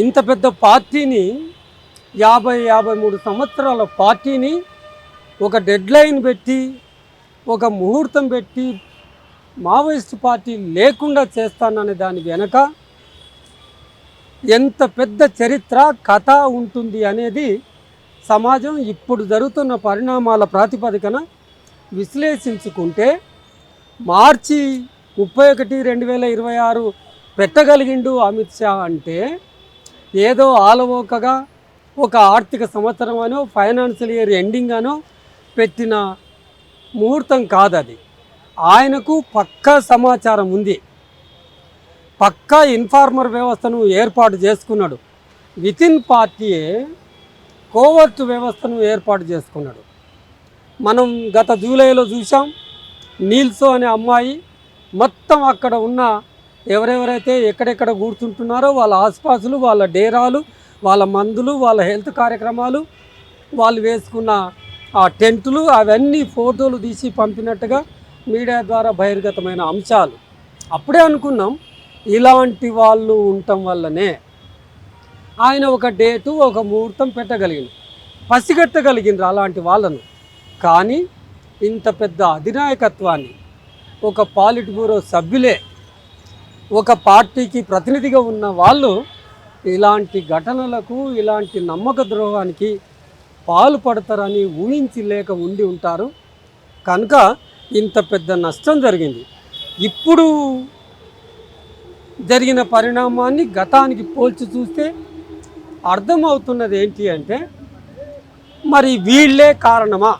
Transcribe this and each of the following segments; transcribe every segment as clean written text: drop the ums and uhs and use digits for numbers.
ఇంత పెద్ద పార్టీని 53 సంవత్సరాల పార్టీని ఒక డెడ్లైన్ పెట్టి ఒక ముహూర్తం పెట్టి మావోయిస్ట్ పార్టీ లేకుండా చేస్తాననే దాని వెనక ఎంత పెద్ద చరిత్ర కథ ఉంటుంది అనేది సమాజం ఇప్పుడు జరుగుతున్న పరిణామాల ప్రాతిపదికన విశ్లేషించుకుంటే మార్చి 31, 2026 పెట్టగలిగిండు అమిత్ షా అంటే ఏదో ఆలవోకగా ఒక ఆర్థిక సంవత్సరం అనో ఫైనాన్షియల్ ఇయర్ ఎండింగ్ అనో పెట్టిన ముహూర్తం కాదది. ఆయనకు పక్కా సమాచారం ఉంది, పక్కా ఇన్ఫార్మర్ వ్యవస్థను ఏర్పాటు చేసుకున్నాడు. వితిన్ పార్టీయే కోవర్ట్ వ్యవస్థను ఏర్పాటు చేసుకున్నాడు. మనం గత జూలైలో చూసాం. నీల్సో అనే అమ్మాయి మొత్తం అక్కడ ఉన్న ఎవరెవరైతే ఎక్కడెక్కడ కూర్చుంటున్నారో వాళ్ళ ఆస్పాసులు, వాళ్ళ డేరాలు, వాళ్ళ మందులు, వాళ్ళ హెల్త్ కార్యక్రమాలు, వాళ్ళు వేసుకున్న ఆ టెంటులు అవన్నీ ఫోటోలు తీసి పంపినట్టుగా మీడియా ద్వారా బహిర్గతమైన అంశాలు. అప్పుడే అనుకున్నాం ఇలాంటి వాళ్ళు ఉండటం వల్లనే ఆయన ఒక డేటు ఒక ముహూర్తం పెట్టగలిగింది, పసిగట్టగలిగినారు అలాంటి వాళ్ళను. కానీ ఇంత పెద్ద అధినాయకత్వాన్ని ఒక పాలిట్ బ్యూరో సభ్యులే, ఒక పార్టీకి ప్రతినిధిగా ఉన్న వాళ్ళు ఇలాంటి ఘటనలకు, ఇలాంటి నమ్మక ద్రోహానికి పాల్పడతారని ఊహించి లేక ఉండి ఉంటారు. కనుక ఇంత పెద్ద నష్టం జరిగింది. ఇప్పుడు జరిగిన పరిణామాన్ని గతానికి పోల్చి చూస్తే అర్థమవుతున్నది ఏంటి అంటే మరి వీళ్ళే కారణమా?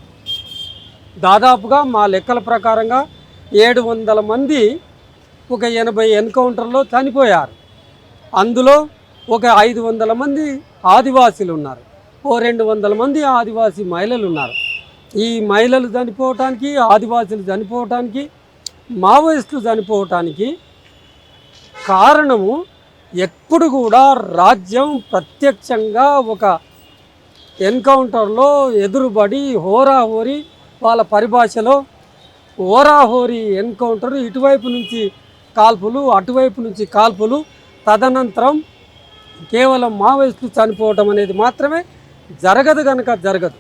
దాదాపుగా మా లెక్కల ప్రకారంగా 700 మంది ఒక 80 ఎన్కౌంటర్లో చనిపోయారు. అందులో ఒక 500 మంది ఆదివాసీలు ఉన్నారు, 200 మంది ఆదివాసీ మహిళలు ఉన్నారు. ఈ మహిళలు చనిపోవటానికి, ఆదివాసీలు చనిపోవటానికి, మావోయిస్టులు చనిపోవటానికి కారణము ఎప్పుడు కూడా రాజ్యం ప్రత్యక్షంగా ఒక ఎన్కౌంటర్లో ఎదురుబడి హోరాహోరీ, వాళ్ళ పరిభాషలో హోరాహోరీ ఎన్కౌంటర్, ఇటువైపు నుంచి కాల్పులు, అటువైపు నుంచి కాల్పులు, తదనంతరం కేవలం మావోయిస్టులు చనిపోవటం అనేది మాత్రమే జరగదు. కనుక జరగదు.